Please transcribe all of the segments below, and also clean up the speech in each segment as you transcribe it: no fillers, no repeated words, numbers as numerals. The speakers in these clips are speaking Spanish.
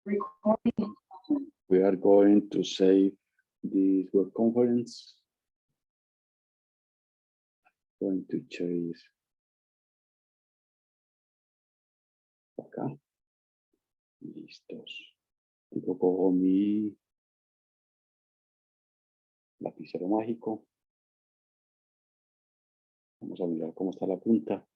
Recording. We are going to save this web conference. Going to choose acá. Listos. Yo cojo mi lapicero mágico. Vamos a mirar cómo está la punta.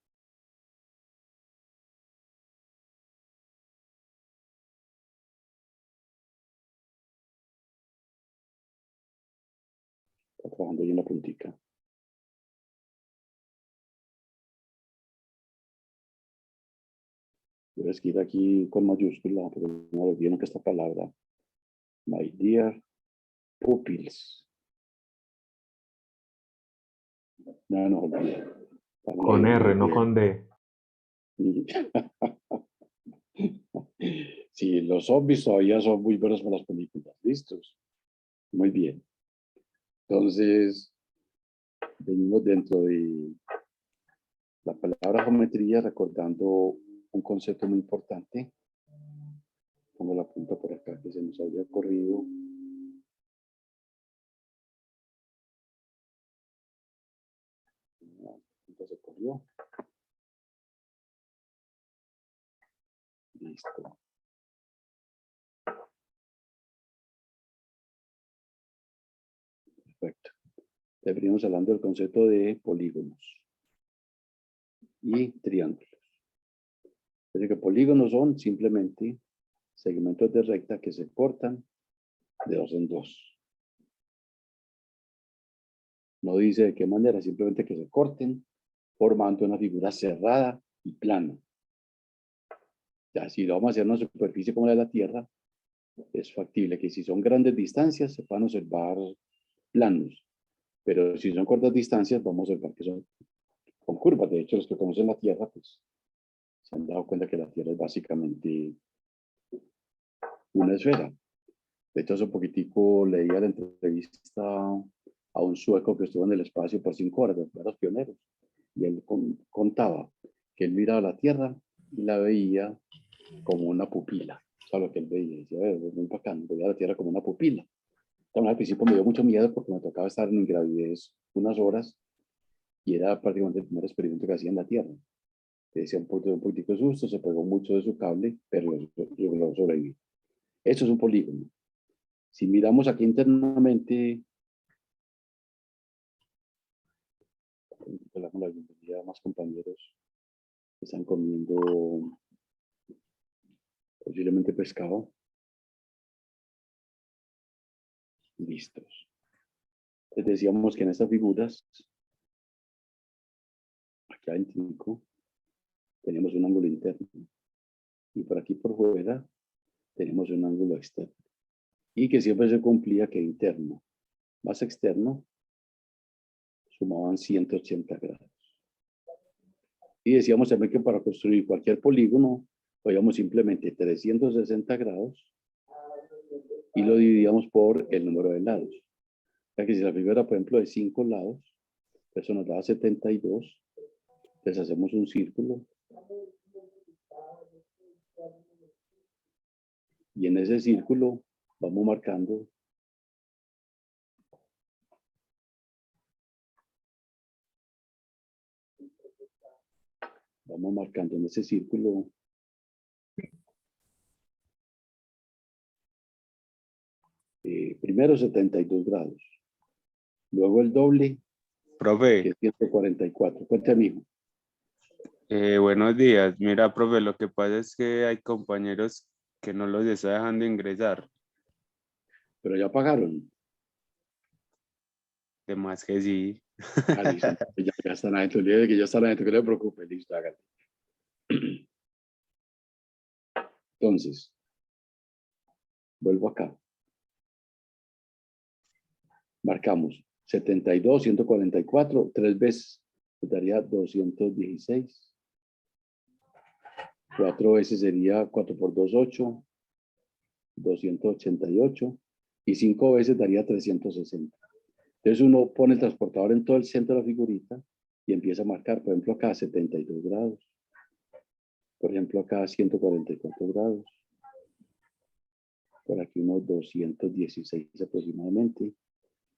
Está trabajando ahí en la puntica. Voy a escribir aquí con mayúscula, pero no olviden que esta palabra. My dear pupils. No, no olviden. Con R, no con D. Sí, los zombies todavía son muy buenos para las películas. ¿Listos? Muy bien. Entonces, venimos dentro de la palabra geometría recordando un concepto muy importante. Pongo la punta por acá que se nos había corrido. La punta se corrió. Listo. Perfecto. Deberíamos hablando del concepto de polígonos y triángulos. Es que polígonos son simplemente segmentos de recta que se cortan de dos en dos. No dice de qué manera, simplemente que se corten formando una figura cerrada y plana. Ya si lo vamos a hacer en una superficie como la de la Tierra, es factible que si son grandes distancias se puedan observar planos, pero si son cortas distancias vamos a observar que son con curvas. De hecho, los que conocen la Tierra pues se han dado cuenta que la Tierra es básicamente una esfera. De hecho, hace un poquitico leía la entrevista a un sueco que estuvo en el espacio por 5 horas, de los pioneros, y él contaba que él miraba la Tierra y la veía como una pupila. O sea, lo que él veía, decía, es muy bacán, veía la Tierra como una pupila. Entonces, al principio me dio mucho miedo porque me tocaba estar en ingravidez unas horas y era prácticamente el primer experimento que hacía en la Tierra. Le decía un poquitico de susto, se pegó mucho de su cable, pero logró sobrevivir. Eso es un polígono. Si miramos aquí internamente, le damos la bienvenida a más compañeros que están comiendo posiblemente pescado. Listos. Les decíamos que en estas figuras, aquí hay 5, tenemos un ángulo interno. Y por aquí por fuera tenemos un ángulo externo. Y que siempre se cumplía que interno más externo sumaban 180 grados. Y decíamos también que para construir cualquier polígono, podíamos simplemente 360 grados y lo dividíamos por el número de lados. O sea que si la figura, por ejemplo, de 5 lados, eso nos da 72. Entonces hacemos un círculo. Y en ese círculo vamos marcando en ese círculo primero 72 grados. Luego el doble, Profe, que es 144. Cuéntame, hijo. Buenos días. Mira, profe, lo que pasa es que hay compañeros que no los está dejando ingresar. Pero ya pagaron. De más que sí. Ah, listo. Ya están adentro. Olvídate que ya están adentro, que no se preocupe. Listo, hágale. Entonces, vuelvo acá. Marcamos 72, 144, 3 veces. Nos daría 216. 4 veces sería 4 por 2, 8. 288. Y 5 veces daría 360. Entonces uno pone el transportador en todo el centro de la figurita y empieza a marcar, por ejemplo, acá 72 grados. Por ejemplo, acá 144 grados. por aquí unos 216 aproximadamente,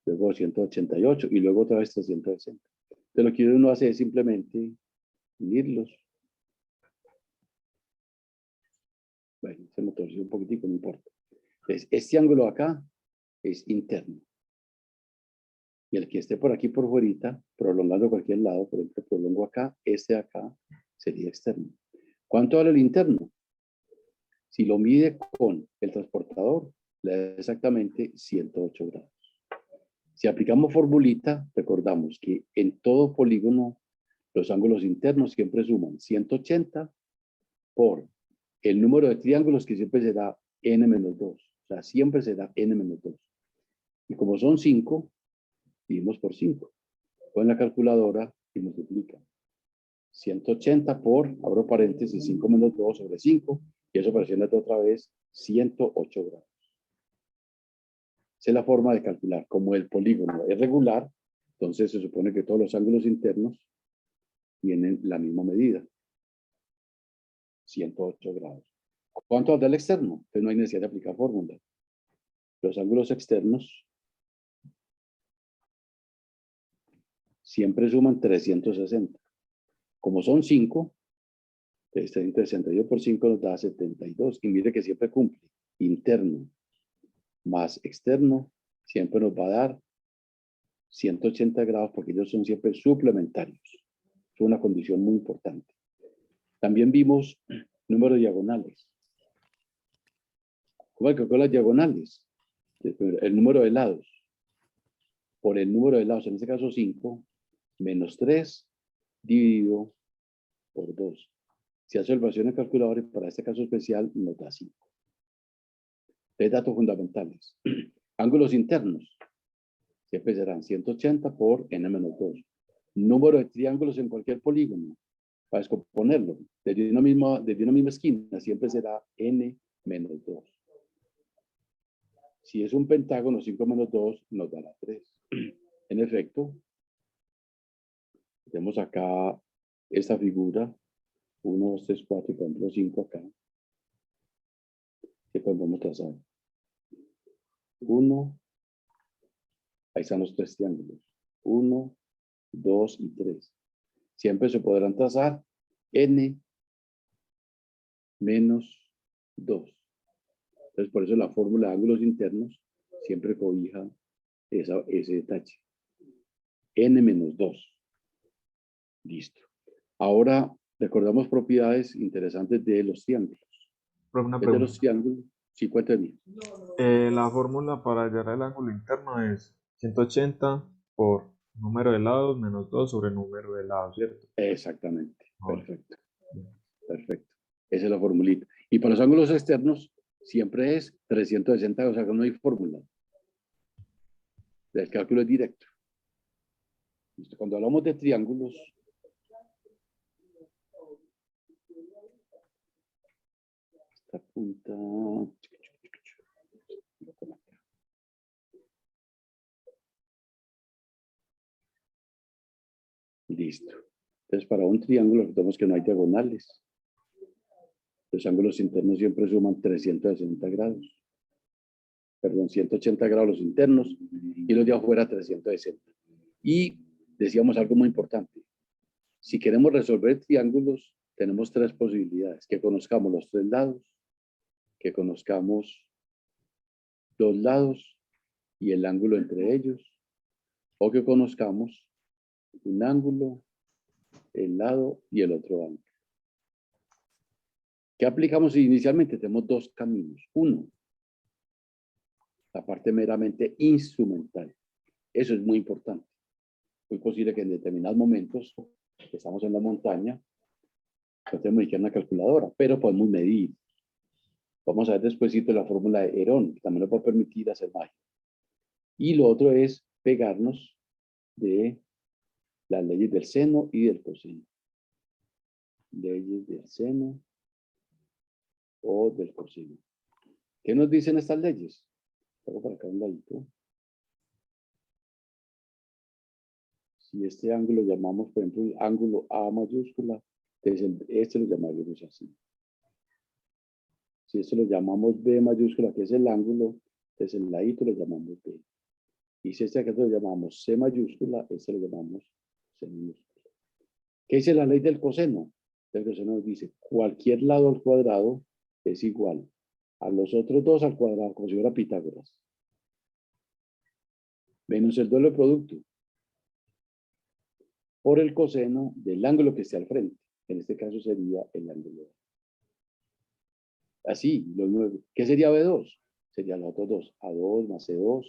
luego 288 y luego otra vez 360. Entonces lo que uno hace es simplemente unirlos. Bueno, se me torció un poquitico, no importa. Entonces, este ángulo acá es interno. Y el que esté por aquí por fuera, prolongando cualquier lado, por ejemplo, prolongo acá, este de acá sería externo. ¿Cuánto vale el interno? Si lo mide con el transportador, le da exactamente 108 grados. Si aplicamos formulita, recordamos que en todo polígono los ángulos internos siempre suman 180 por el número de triángulos que siempre será n-2. O sea, siempre será n-2. Y como son 5, dividimos por 5. Con la calculadora y multiplica. 180 por, abro paréntesis, 5 menos 2 sobre 5. Y eso presiona otra vez 108 grados. Esa es la forma de calcular. Como el polígono es regular, entonces se supone que todos los ángulos internos tienen la misma medida. 108 grados. ¿Cuánto da el externo? Entonces no hay necesidad de aplicar fórmula. Los ángulos externos siempre suman 360. Como son 5, 362 por 5 nos da 72. Y mire que siempre cumple. Interno más externo siempre nos va a dar 180 grados porque ellos son siempre suplementarios. Es una condición muy importante. También vimos número de diagonales. ¿Cómo calcular las diagonales? El número de lados. Por el número de lados, en este caso 5, menos 3 dividido por 2. Si hace observación en calculador, para este caso especial nos da 5. 3 datos fundamentales. Ángulos internos. Siempre serán 180 por n-2. Número de triángulos en cualquier polígono. Para descomponerlo, desde una misma esquina, siempre será n-2. Si es un pentágono, 5 menos 2 nos dará 3. En efecto, tenemos acá esta figura, 1, 2, 3, 4, y por ejemplo 5 acá. ¿Qué podemos trazar? 1, ahí están los 3 triángulos. 1, 2 y 3. Siempre se podrán trazar n menos 2. Entonces, por eso la fórmula de ángulos internos siempre cobija ese detalle. N menos 2. Listo. Ahora recordamos propiedades interesantes de los triángulos. Una De pregunta. los triángulos, sí, cuéntame. La fórmula para hallar el ángulo interno es 180 por número de lados menos 2 sobre número de lados, ¿cierto? Exactamente. Ahora, Perfecto. Perfecto. Esa es la formulita. Y para los ángulos externos, siempre es 360, o sea que no hay fórmula. El cálculo es directo. Listo. Cuando hablamos de triángulos, esta punta... Listo. Entonces, para un triángulo, recordemos que no hay diagonales. Los ángulos internos siempre suman 360 grados. Perdón, 180 grados los internos y los de afuera 360. Y decíamos algo muy importante. Si queremos resolver triángulos, tenemos 3 posibilidades. Que conozcamos los 3 lados, que conozcamos los lados y el ángulo entre ellos, o que conozcamos un ángulo, el lado y el otro ángulo. ¿Qué aplicamos inicialmente? Tenemos 2 caminos. Uno, la parte meramente instrumental. Eso es muy importante. Muy posible que en determinados momentos, que estamos en la montaña, no tenemos ni siquiera una calculadora, pero podemos medir. Vamos a ver después la fórmula de Herón, que también nos va a permitir hacer magia. Y lo otro es pegarnos de las leyes del seno y del coseno. Leyes del seno o del coseno. ¿Qué nos dicen estas leyes? Hago para acá un ladito. Si este ángulo llamamos, por ejemplo, el ángulo A mayúscula, entonces este lo llamaríamos así. Si esto lo llamamos B mayúscula, que es el ángulo, entonces el ladito lo llamamos B. Y si este acá lo llamamos C mayúscula, este lo llamamos C minúscula. ¿Qué dice la ley del coseno? El coseno nos dice, cualquier lado al cuadrado es igual a los otros dos al cuadrado, como si fuera Pitágoras, menos el doble producto por el coseno del ángulo que esté al frente. En este caso sería el ángulo. Así, ¿qué sería B2? Sería los otros dos, A2 más C2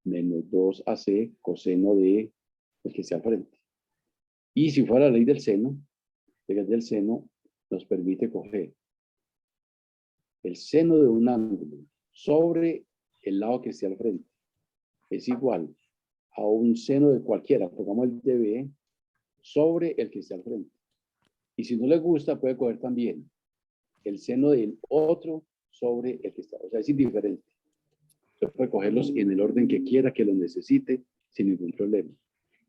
menos 2AC coseno de el que esté al frente. Y si fuera la ley del seno, la ley del seno nos permite coger el seno de un ángulo sobre el lado que esté al frente. Es igual a un seno de cualquiera, pongamos el de B, sobre el que esté al frente. Y si no le gusta, puede coger también el seno del otro sobre el que está. O sea, es indiferente. Usted puede cogerlos en el orden que quiera, que lo necesite, sin ningún problema.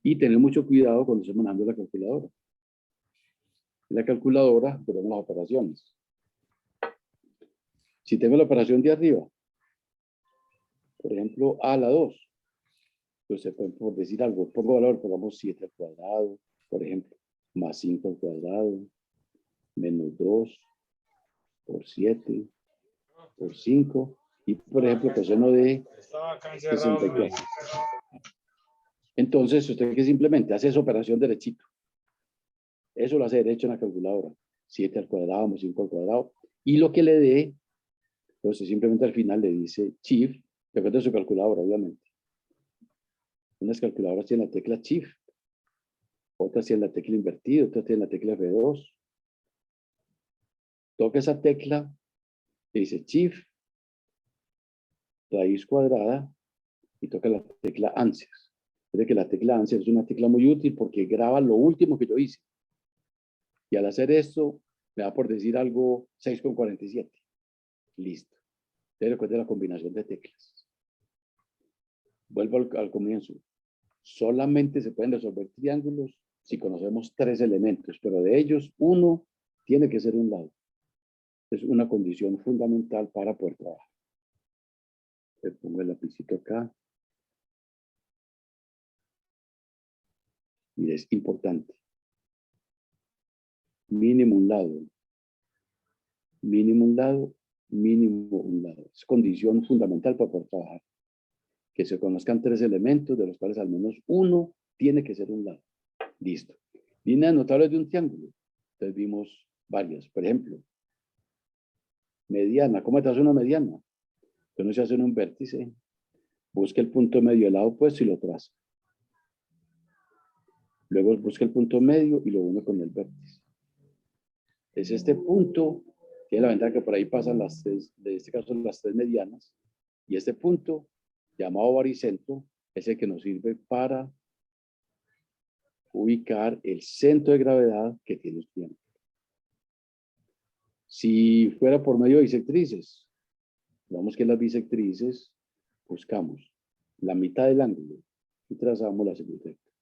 Y tener mucho cuidado cuando esté manejando la calculadora. En la calculadora tenemos las operaciones. Si tengo la operación de arriba, por ejemplo, A a la 2, pues se puede, por decir algo, pongo valor, pongamos 7 al cuadrado, por ejemplo, más 5 al cuadrado, menos 2 por 7 por 5, y por ejemplo, coseno de 64. Entonces, usted que simplemente hace esa operación derechito. Eso lo hace derecho en la calculadora. 7 al cuadrado más 5 al cuadrado. Y lo que le dé, entonces simplemente al final le dice Shift, de acuerdo a su calculadora, obviamente. Unas calculadoras tienen la tecla Shift, otras tienen la tecla invertida, otras tienen la tecla F2. Toca esa tecla, le dice Shift, raíz cuadrada, y toca la tecla Answers. Es que la tecla Answers es una tecla muy útil porque graba lo último que yo hice. Y al hacer esto, me da por decir algo 6,47. Listo. Entonces recuerda la combinación de teclas. Vuelvo al comienzo. Solamente se pueden resolver triángulos si conocemos 3 elementos, pero de ellos uno tiene que ser un lado. Es una condición fundamental para poder trabajar. Le pongo el lapicito acá. Y es importante. Mínimo un lado. Mínimo un lado. Mínimo un lado. Es condición fundamental para poder trabajar. Que se conozcan 3 elementos, de los cuales al menos uno tiene que ser un lado. Listo. Líneas notables de un triángulo. Entonces vimos varias. Por ejemplo, mediana. ¿Cómo te hace una mediana? Uno se hace en un vértice, busca el punto medio del lado opuesto y lo traza. Luego busca el punto medio y lo une con el vértice. Es este punto, tiene la ventaja que por ahí pasan las 3, de este caso las 3 medianas, y este punto, llamado baricentro, es el que nos sirve para ubicar el centro de gravedad que tiene el triángulo. Si fuera por medio de bisectrices, vamos que las bisectrices buscamos la mitad del ángulo y trazamos la semicircunferencia.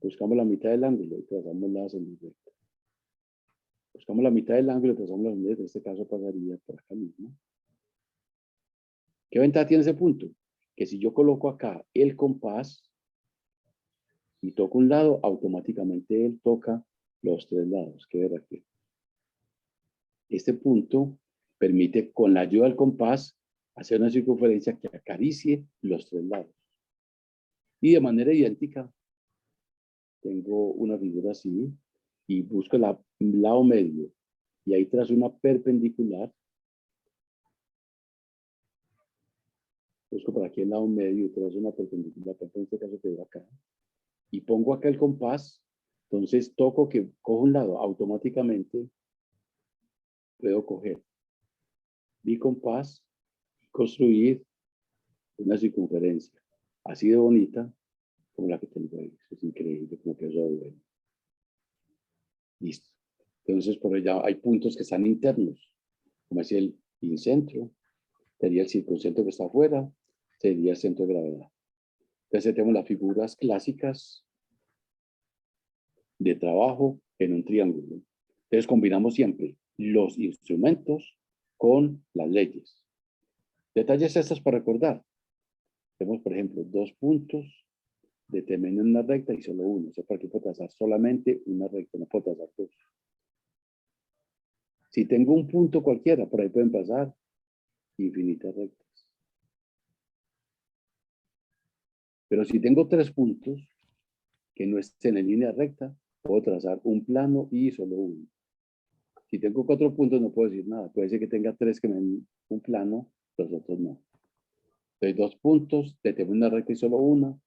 Buscamos la mitad del ángulo y trazamos la semicircunferencia. Buscamos la mitad del ángulo y trazamos la semicircunferencia. En este caso pasaría por acá mismo. ¿Qué ventaja tiene ese punto? Que si yo coloco acá el compás y toco un lado, automáticamente él toca los 3 lados. ¿Qué ver aquí? Este punto permite, con la ayuda del compás, hacer una circunferencia que acaricie los 3 lados. Y de manera idéntica, tengo una figura así, y busco el lado medio, y ahí trazo una perpendicular. Busco por aquí el lado medio y trazo una perpendicular, en este caso quedó acá. Y pongo acá el compás, entonces toco que cojo un lado, automáticamente puedo coger mi compás y construir una circunferencia así de bonita como la que tengo ahí. Eso es increíble, como que eso es bueno. Listo. Entonces, por allá hay puntos que están internos, como es el incentro, sería el circuncentro que está afuera, sería el centro de gravedad. Entonces tenemos las figuras clásicas de trabajo en un triángulo. Entonces combinamos siempre los instrumentos con las leyes. Detalles estos para recordar. Tenemos, por ejemplo, 2 puntos, determinan una recta y solo uno. O sea, para que puedo trazar solamente una recta, no puedo trazar 2. Si tengo un punto cualquiera, por ahí pueden pasar infinitas rectas. Pero si tengo 3 puntos que no estén en línea recta, puedo trazar un plano y solo uno. Si tengo 4 puntos, no puedo decir nada. Puede ser que tenga 3 que me den un plano, los otros no. Entonces, 2 puntos, determina una recta y solo una.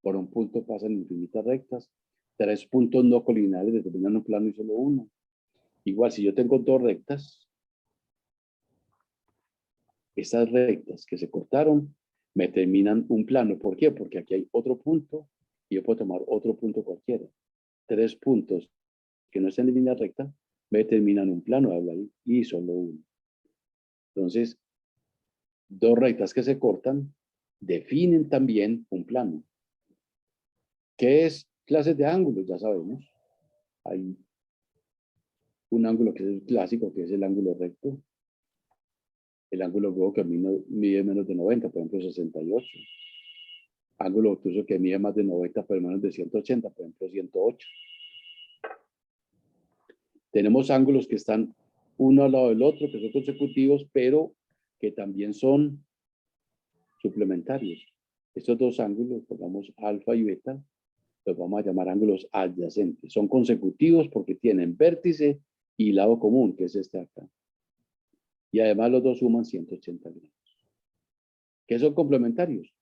Por un punto pasan infinitas rectas. 3 puntos no colineales determinan un plano y solo uno. Igual, si yo tengo 2 rectas, esas rectas que se cortaron me terminan un plano. ¿Por qué? Porque aquí hay otro punto y yo puedo tomar otro punto cualquiera. 3 puntos que no estén en línea recta me terminan un plano, habla ahí, y solo uno. Entonces, 2 rectas que se cortan definen también un plano. ¿Qué es clases de ángulos? Ya sabemos. Hay un ángulo que es el clásico, que es el ángulo recto. El ángulo hueco que mide menos de 90, por ejemplo, 68. Ángulo obtuso que mide más de 90, pero menos de 180, por ejemplo, 108. Tenemos ángulos que están uno al lado del otro, que son consecutivos, pero que también son suplementarios. Estos 2 ángulos, pongamos alfa y beta, los vamos a llamar ángulos adyacentes. Son consecutivos porque tienen vértice y lado común, que es este acá. Y además los 2 suman 180 grados. ¿Qué son complementarios?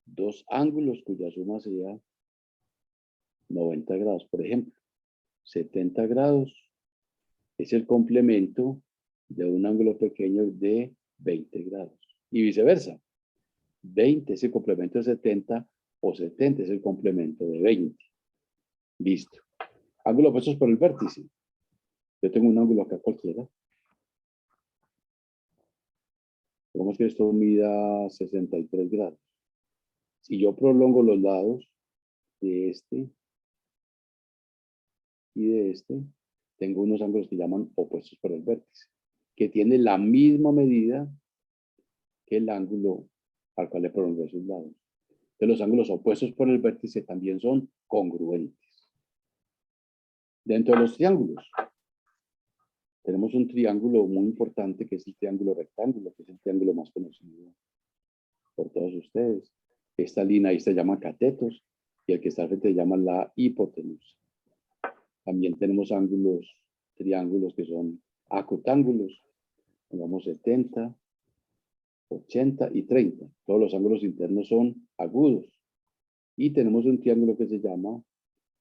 2 ángulos cuya suma sea 90 grados. Por ejemplo, 70 grados es el complemento de un ángulo pequeño de 20 grados. Y viceversa. 20 es el complemento de 70 o 70 es el complemento de 20. Listo. Ángulos opuestos por el vértice. Yo tengo un ángulo acá cualquiera. Digamos que esto mida 63 grados. Si yo prolongo los lados de este y de este, tengo unos ángulos que llaman opuestos por el vértice, que tienen la misma medida que el ángulo al cual le prolongué sus lados. Entonces, los ángulos opuestos por el vértice también son congruentes. Dentro de los triángulos, tenemos un triángulo muy importante que es el triángulo rectángulo, que es el triángulo más conocido por todos ustedes. Esta línea ahí se llama catetos y el que está al frente se llama la hipotenusa. También tenemos ángulos, triángulos que son acotángulos. Pongamos 70, 80 y 30. Todos los ángulos internos son agudos. Y tenemos un triángulo que se llama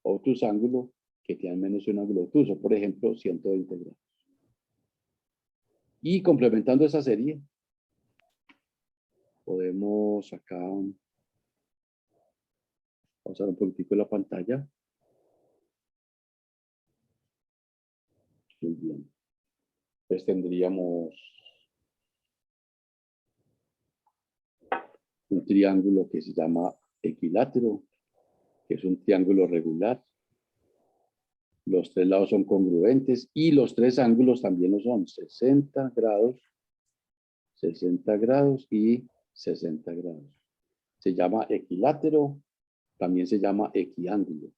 obtus ángulo, que tiene al menos un ángulo obtuso, por ejemplo, 120 grados. Y complementando esa serie, podemos acá pausar un poquitico la pantalla. Muy bien. Entonces tendríamos un triángulo que se llama equilátero, que es un triángulo regular. Los 3 lados son congruentes y los 3 ángulos también lo son, 60 grados, 60 grados y 60 grados. Se llama equilátero, también se llama equiángulo.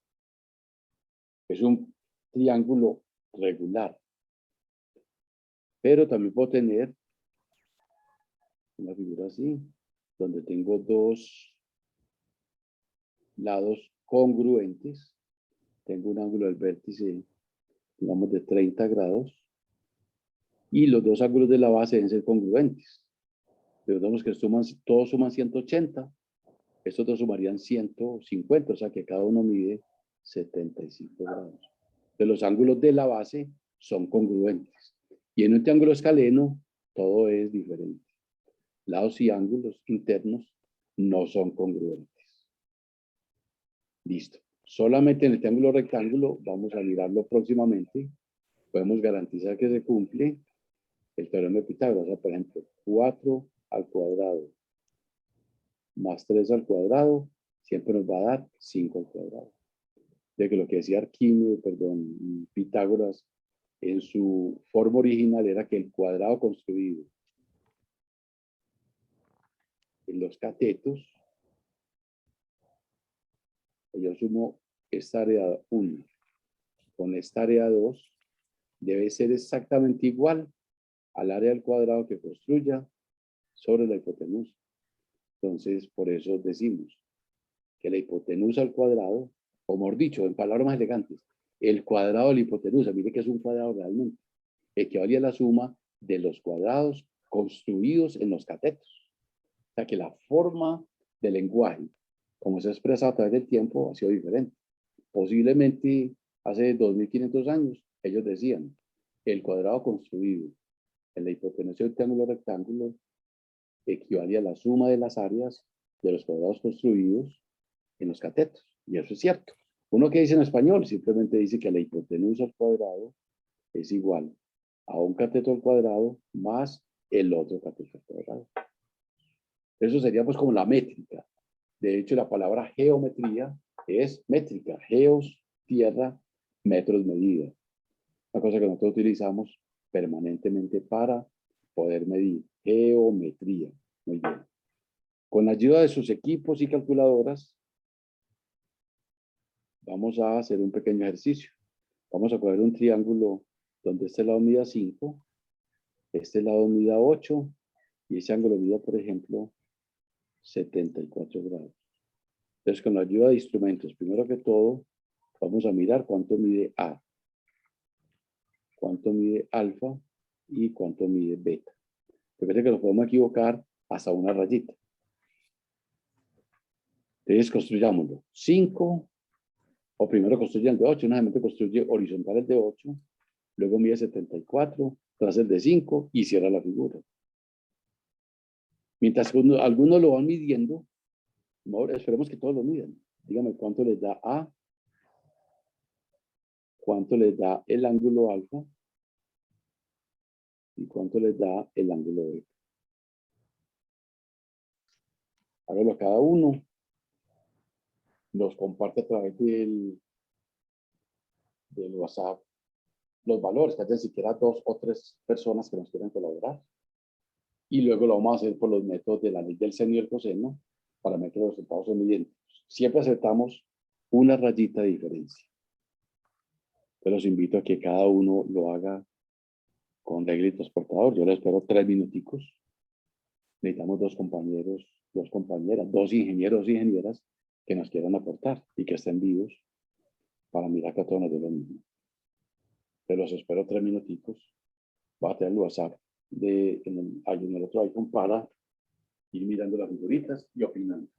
Es un triángulo regular, pero también puedo tener una figura así, donde tengo 2 lados congruentes. Tengo un ángulo del vértice, digamos, de 30 grados. Y los 2 ángulos de la base deben ser congruentes. Recordemos que todos suman 180. Estos dos sumarían 150, o sea que cada uno mide 75 grados. Entonces los ángulos de la base son congruentes. Y en un triángulo escaleno, todo es diferente. Lados y ángulos internos no son congruentes. Listo. Solamente en el triángulo rectángulo, vamos a mirarlo próximamente, podemos garantizar que se cumple el teorema de Pitágoras. O sea, por ejemplo, 4 al cuadrado más 3 al cuadrado siempre nos va a dar 5 al cuadrado. De que lo que decía Pitágoras en su forma original era que el cuadrado construido en los catetos, yo sumo esta área 1 con esta área 2, debe ser exactamente igual al área del cuadrado que construya sobre la hipotenusa. Entonces, por eso decimos que la hipotenusa al cuadrado, o mejor dicho, en palabras más elegantes, el cuadrado de la hipotenusa, mire que es un cuadrado realmente, equivale a la suma de los cuadrados construidos en los catetos. O sea que la forma del lenguaje, como se ha expresado a través del tiempo, ha sido diferente. Posiblemente hace 2500 años, ellos decían, el cuadrado construido en la hipotenusa del triángulo rectángulo equivale a la suma de las áreas de los cuadrados construidos en los catetos. Y eso es cierto. Uno que dice en español simplemente dice que la hipotenusa al cuadrado es igual a un cateto al cuadrado más el otro cateto al cuadrado. Eso sería pues como la métrica. De hecho, la palabra geometría es métrica. Geos, tierra, metros, medida. Una cosa que nosotros utilizamos permanentemente para poder medir. Geometría. Muy bien. Con la ayuda de sus equipos y calculadoras, vamos a hacer un pequeño ejercicio. Vamos a coger un triángulo donde este lado mida 5, este lado mida 8 y ese ángulo mida, por ejemplo, 74 grados. Entonces, con la ayuda de instrumentos, primero que todo, vamos a mirar cuánto mide A, cuánto mide alfa y cuánto mide beta. Recuerden que nos podemos equivocar hasta una rayita. Entonces, construyámoslo. 5, o primero construye el de 8, una vez construye horizontal el de 8, luego mide 74, tras el de 5 y cierra la figura. Mientras que algunos lo van midiendo, ahora esperemos que todos lo midan. Díganme cuánto les da A, cuánto les da el ángulo alfa y cuánto les da el ángulo beta. Hágalo cada uno. Los comparte a través del WhatsApp los valores, que haya siquiera 2 o 3 personas que nos quieran colaborar. Y luego lo vamos a hacer por los métodos de la ley del seno y el coseno para ver que los resultados son idénticos. Siempre aceptamos una rayita de diferencia. Pero los invito a que cada uno lo haga con regla y transportador. Yo les espero 3 minuticos. Necesitamos 2 compañeros, 2 compañeras, 2 ingenieros y ingenieras que nos quieran aportar y que estén vivos para mirar que a todos nos dé lo mismo. Pero los espero 3 minuticos. Va a tener el WhatsApp en el otro iPhone para ir mirando las figuritas y opinando.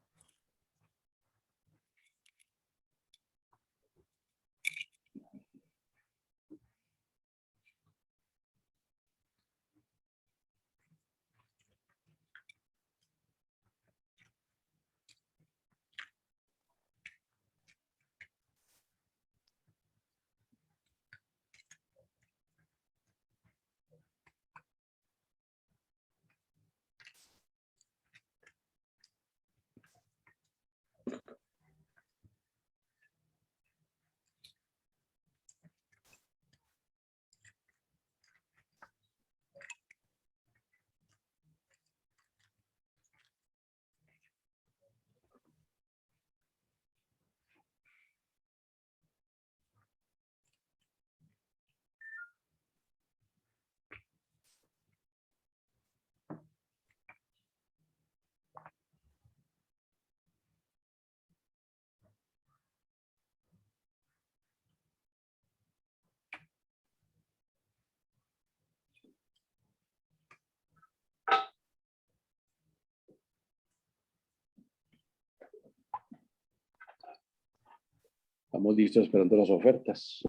Estamos listos esperando las ofertas.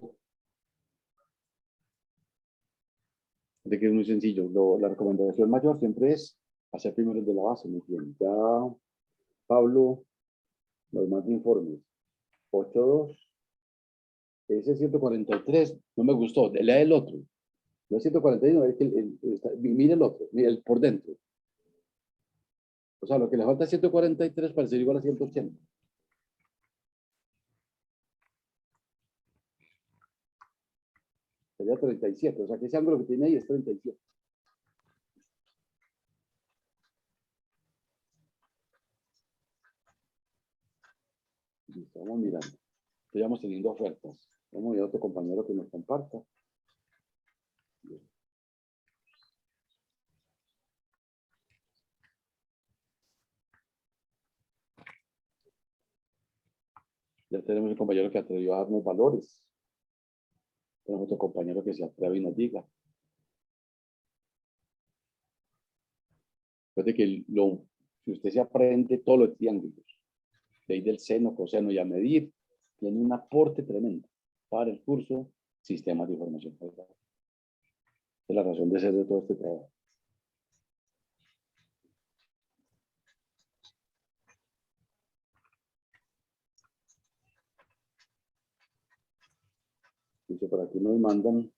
De que es muy sencillo. La recomendación mayor siempre es hacer primero el de la base. Muy bien. Ya, Pablo, nos manda informes. 8.2. Ese 143 no me gustó. Lea el otro. No es 141, es que mire el otro, mire el por dentro. O sea, lo que le falta es 143 para ser igual a 180. Sería 37. O sea que ese ángulo que tiene ahí es 37. Listo, vamos mirando. Estamos teniendo ofertas. Vamos a ver a otro compañero que nos comparta. Bien. Ya tenemos un compañero que atrevió a darnos valores. Tenemos otro compañero que se atreve y nos diga. Recuerde que si usted se aprende todos los triángulos, ley del seno, coseno y a medir, tiene un aporte tremendo para el curso Sistemas de Información Cuadrada. Es la razón de ser de todo este trabajo. Dice, por aquí nos mandan,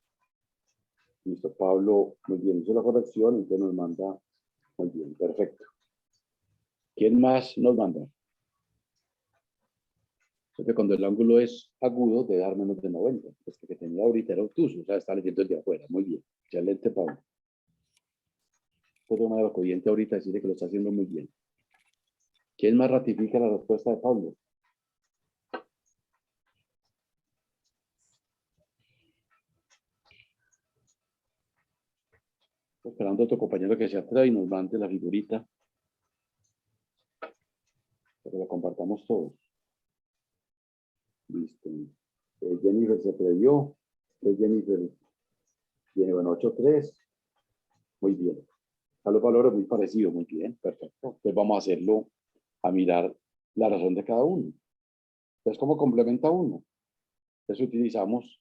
listo, Pablo, muy bien, hizo la corrección, entonces nos manda, muy bien, perfecto. ¿Quién más nos manda? Entonces, cuando el ángulo es agudo, debe dar menos de 90. Este que tenía ahorita era obtuso, o sea, está leyendo el de afuera. Muy bien. Excelente, Pablo. Puedo tomar el corriente ahorita y decirle que lo está haciendo muy bien. ¿Quién más ratifica la respuesta de Pablo? Estoy esperando a otro compañero que se atreva y nos mande la figurita. Para que la compartamos todos. Listo. Jennifer se atrevió. Jennifer tiene, bueno, 8.3. Muy bien. A los valores muy parecidos, muy bien, perfecto. Entonces vamos a hacerlo, a mirar la razón de cada uno. Entonces, ¿cómo complementa uno? Entonces utilizamos,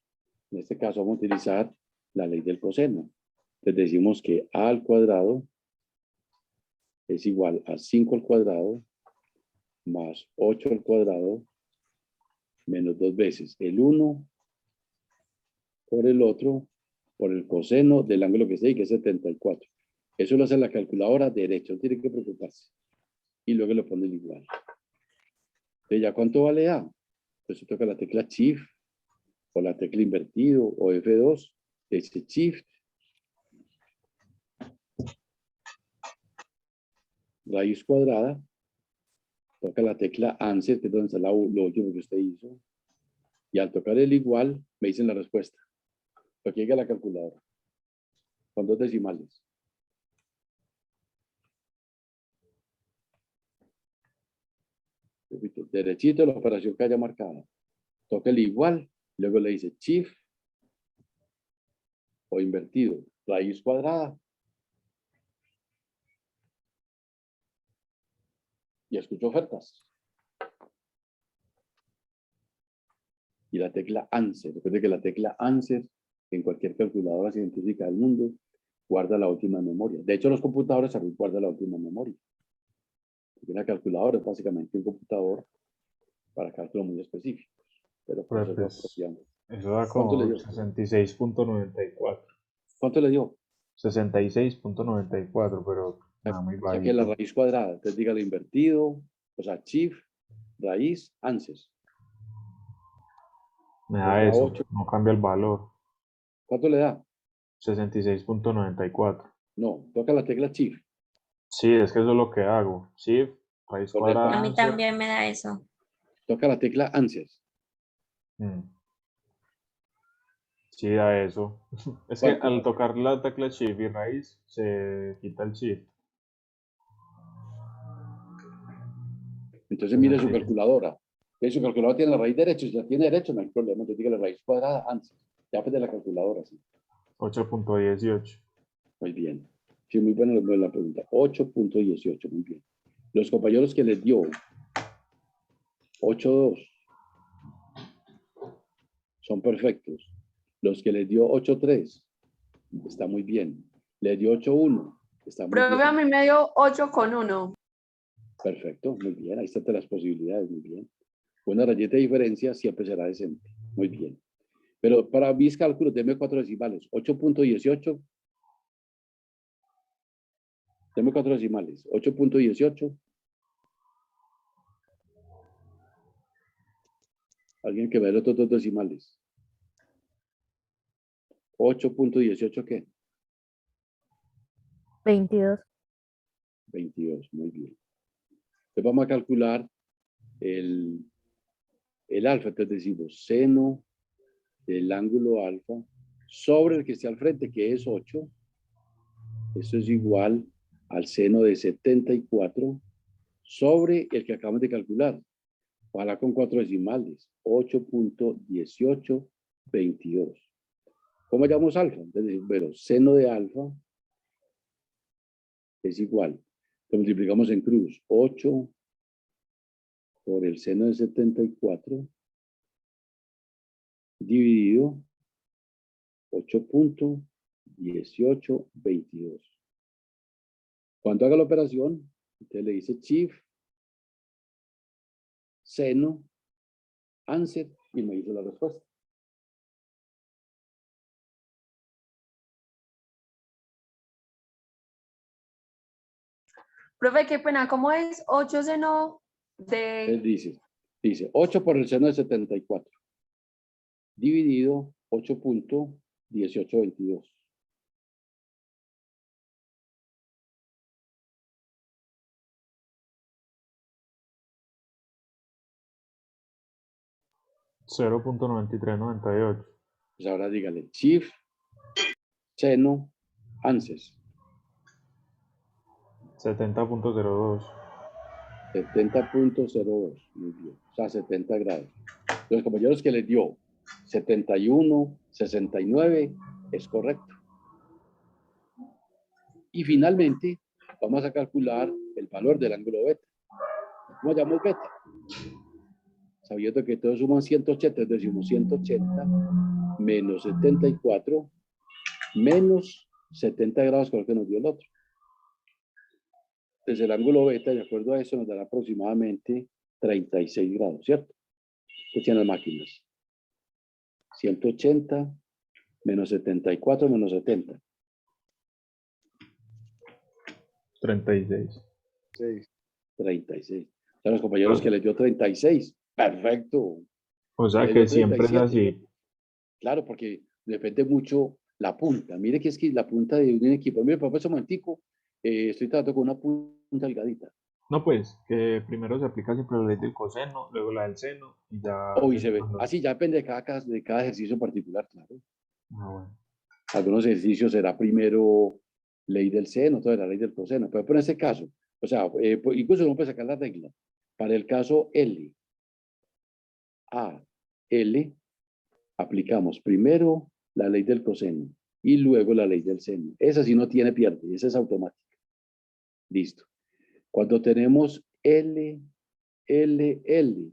en este caso vamos a utilizar la ley del coseno. Entonces decimos que a al cuadrado es igual a 5 al cuadrado más 8 al cuadrado menos 2 veces el 1 por el otro por el coseno del ángulo que esté ahí, que es 74. Eso lo hace la calculadora derecha, no tiene que preocuparse. Y luego le pone el igual. Entonces, ¿ya cuánto vale A? Pues se toca la tecla Shift o la tecla invertido o F2, ese Shift, raíz cuadrada, toca la tecla Answer, que es donde está lo último que usted hizo, y al tocar el igual, me dicen la respuesta. Lo que llega a la calculadora, con 2 decimales. Repito, derechito la operación que haya marcada. Toca el igual, luego le dice Shift o invertido, raíz cuadrada, y escucho ofertas. Y la tecla Answer. Recuerde que la tecla Answer en cualquier calculadora científica del mundo guarda la última memoria. De hecho, los computadores también guardan la última memoria. Una calculadora es básicamente un computador para cálculos muy específicos. Pero por Pero eso es pues, apropiado. eso da ¿Cuánto le como dio? 66.94. ¿Cuánto le dio? 66.94, pero nada, muy Saqué la bajito. raíz cuadrada. Entonces dígale invertido, o sea, Shift, raíz, Answer. Me Entonces da da eso, 8. no cambia el valor. ¿Cuánto le da? 66.94. No, toca la tecla Shift. Sí, es que eso es lo que hago. Shift, raíz A cuadrada, Correcto. mí answer. también me da eso. Toca la tecla Answer. Mm, sí, da eso. Es que ¿Cuánto? al tocar la tecla Shift y raíz, se quita el Shift. Entonces mire su 66. calculadora. Que su calculadora tiene la raíz derecha. Si la tiene derecha, no hay problema. Entonces diga la raíz cuadrada, Answer. Ya pues de la calculadora, sí. 8.18. Muy bien. Sí, muy buena la pregunta. 8.18, muy bien. Los compañeros que les dio 8.2 son perfectos. Los que les dio 8.3 está muy bien. Les dio 8.1 está muy Profe, a bien. mí me dio 8,1. Perfecto, muy bien. Ahí están todas las posibilidades, muy bien. Una rayeta de diferencia siempre será decente. Muy bien. Pero para mis cálculos, denme 4 decimales. 8.18. Denme 4 decimales. 8.18. Alguien que vea los otros 2 decimales. 8.18, ¿qué? 22. 22, muy bien. Entonces vamos a calcular el alfa. Entonces decimos seno del ángulo alfa sobre el que esté al frente, que es 8. Esto es igual al seno de 74 sobre el que acabamos de calcular. Ojalá con 4 decimales. 8.1822. ¿Cómo llamamos alfa? Entonces, bueno, seno de alfa es igual. Lo multiplicamos en cruz. 8 por el seno de 74 dividido 8.1822. Cuando haga la operación, usted le dice shift, seno, answer, y me dice la respuesta. Profe, qué pena, ¿cómo es? 8 seno Él de... dice 8 por el seno de 74 dividido 8.1822. $0.9398. Pues ahora dígale shift, seno, answer. 70.02. 70.02. Muy bien. O sea, 70 grados. Los compañeros que les dio 71, 69, es correcto. Y finalmente, vamos a calcular el valor del ángulo beta. ¿Cómo llamamos beta? Sabiendo que todos suman 180, entonces decimos 180 menos 74 menos 70 grados, con lo que nos dio el otro. Entonces el ángulo beta, de acuerdo a eso, nos dará aproximadamente 36 grados, ¿cierto? Que tienen las máquinas. 180 menos 74 menos 70. 36. 36. O sea, los compañeros que les dio 36. Perfecto. O sea Les que dio siempre es 37. así. Claro, porque depende mucho la punta. Mire que es que la punta de un equipo. Mire, papá, un momentico. Estoy tratando con una punta delgadita. No, pues, que primero se aplica siempre la ley del coseno, luego la del seno, y ya. O viceversa. Así ya depende de cada ejercicio particular, claro. Ah, bueno. Algunos ejercicios será primero ley del seno, entonces la ley del coseno. Pero en este caso, o sea, incluso uno puede sacar la regla. Para el caso L, A, L, aplicamos primero la ley del coseno y luego la ley del seno. Esa sí no tiene pierde, esa es automática. Listo. Cuando tenemos L, L, L,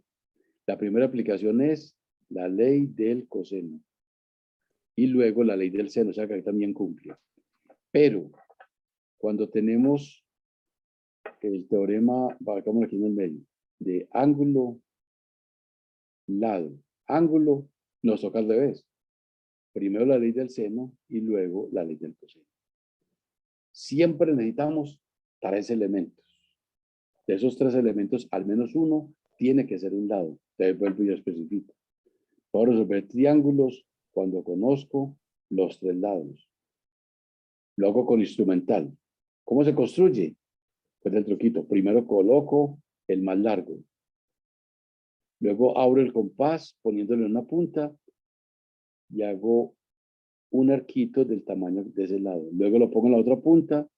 la primera aplicación es la ley del coseno y luego la ley del seno, o sea que también cumple. Pero cuando tenemos el teorema, vamos aquí en el medio, de ángulo, lado, ángulo, nos toca al revés. Primero la ley del seno y luego la ley del coseno. Siempre necesitamos 3 elementos. De esos 3 elementos, al menos uno tiene que ser un lado. Entonces vuelvo y yo especifico. Puedo resolver triángulos cuando conozco los 3 lados. Lo hago con instrumental. ¿Cómo se construye? Pues el truquito. Primero coloco el más largo. Luego abro el compás poniéndole una punta y hago un arquito del tamaño de ese lado. Luego lo pongo en la otra punta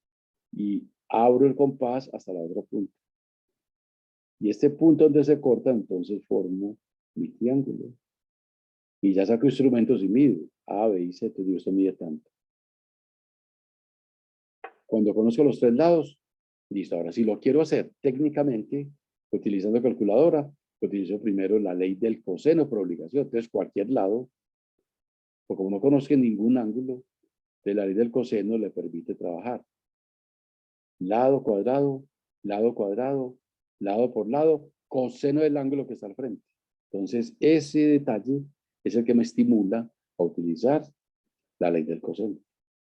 y abro el compás hasta la otra punta. Y este punto donde se corta, entonces formo mi triángulo. Y ya saco instrumentos y mido. A, B y C, entonces digo, esto mide tanto. Cuando conozco los 3 lados, listo. Ahora, si lo quiero hacer técnicamente, utilizando calculadora, utilizo primero la ley del coseno por obligación. Entonces, cualquier lado, porque como no conozco ningún ángulo, de la ley del coseno le permite trabajar. Lado cuadrado, lado cuadrado, lado por lado, coseno del ángulo que está al frente. Entonces, ese detalle es el que me estimula a utilizar la ley del coseno.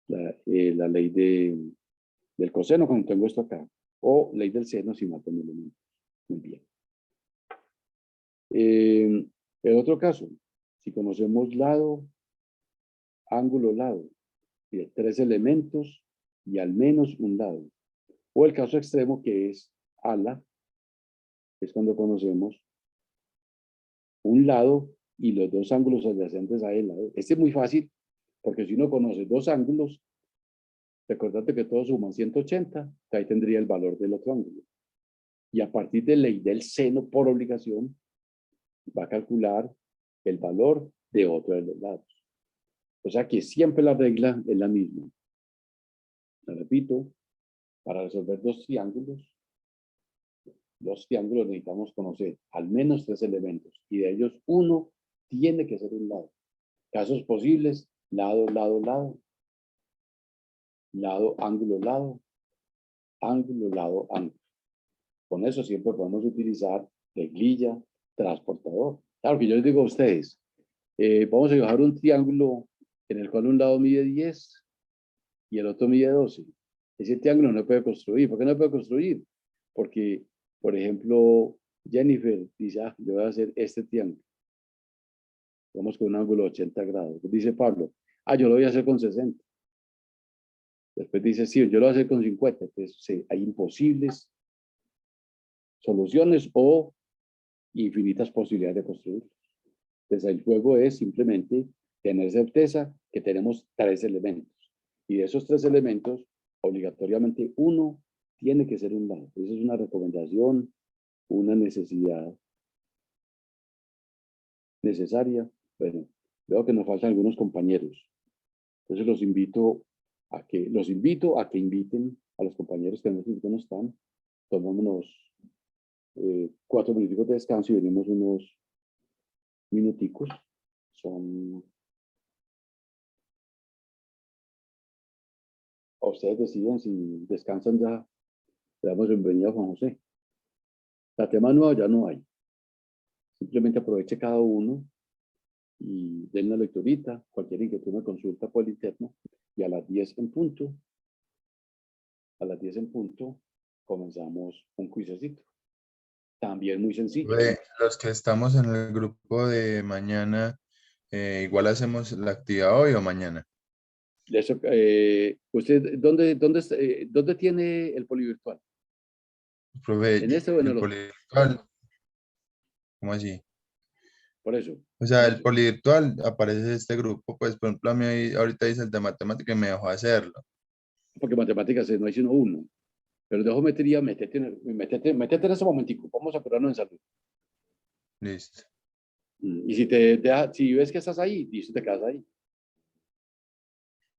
La ley del coseno cuando tengo esto acá. O ley del seno si mato un elemento. Muy bien. El otro caso, si conocemos lado, ángulo, lado. Y 3 elementos y al menos un lado. O el caso extremo que es ala, que es cuando conocemos un lado y los dos ángulos adyacentes a él. Este es muy fácil, porque si uno conoce dos ángulos, recordate que todos suman 180, ahí tendría el valor del otro ángulo. Y a partir de ley del seno, por obligación, va a calcular el valor de otro de los lados. O sea que siempre la regla es la misma. La repito, para resolver dos triángulos necesitamos conocer al menos 3 elementos y de ellos uno tiene que ser un lado. Casos posibles, lado, lado, lado, lado, ángulo, lado, ángulo. Con eso siempre podemos utilizar reglilla, transportador. Claro que yo les digo a ustedes, vamos a dibujar un triángulo en el cual un lado mide 10 y el otro mide 12. Ese triángulo no puede construir. ¿Por qué no puede construir? Porque, por ejemplo, Jennifer dice, yo voy a hacer este triángulo. Vamos con un ángulo de 80 grados. Dice Pablo, yo lo voy a hacer con 60. Después dice, sí, yo lo voy a hacer con 50. Entonces, sí, hay imposibles soluciones o infinitas posibilidades de construir. Entonces, el juego es simplemente tener certeza que tenemos 3 elementos. Y de esos 3 elementos, obligatoriamente uno tiene que ser un lado. Esa es una recomendación, una necesidad necesaria. Bueno, veo que nos faltan algunos compañeros. Entonces los invito a que inviten a los compañeros que no están. Tomémonos 4 minutos de descanso y venimos unos minuticos. A ustedes deciden si descansan ya. Le damos bienvenida a Juan José. La tema nueva ya no hay. Simplemente aproveche cada uno y den una lecturita. Cualquier inquietud me consulta por el interno. Y a las 10 en punto, comenzamos un quizecito. También muy sencillo. Los que estamos en el grupo de mañana, igual hacemos la actividad hoy o mañana. Eso, ¿usted dónde tiene el polivirtual? Profe, ¿En este o en el el otro? polivirtual, ¿cómo así? Por eso. O sea, el polivirtual aparece en este grupo, pues por ejemplo a mí ahorita dice el de matemática y me dejó hacerlo. Porque matemáticas no hay sino uno. Pero de geometría, métete en ese momentico. Vamos a curarnos en salud. Listo. Y si ves que estás ahí, listo, te quedas ahí.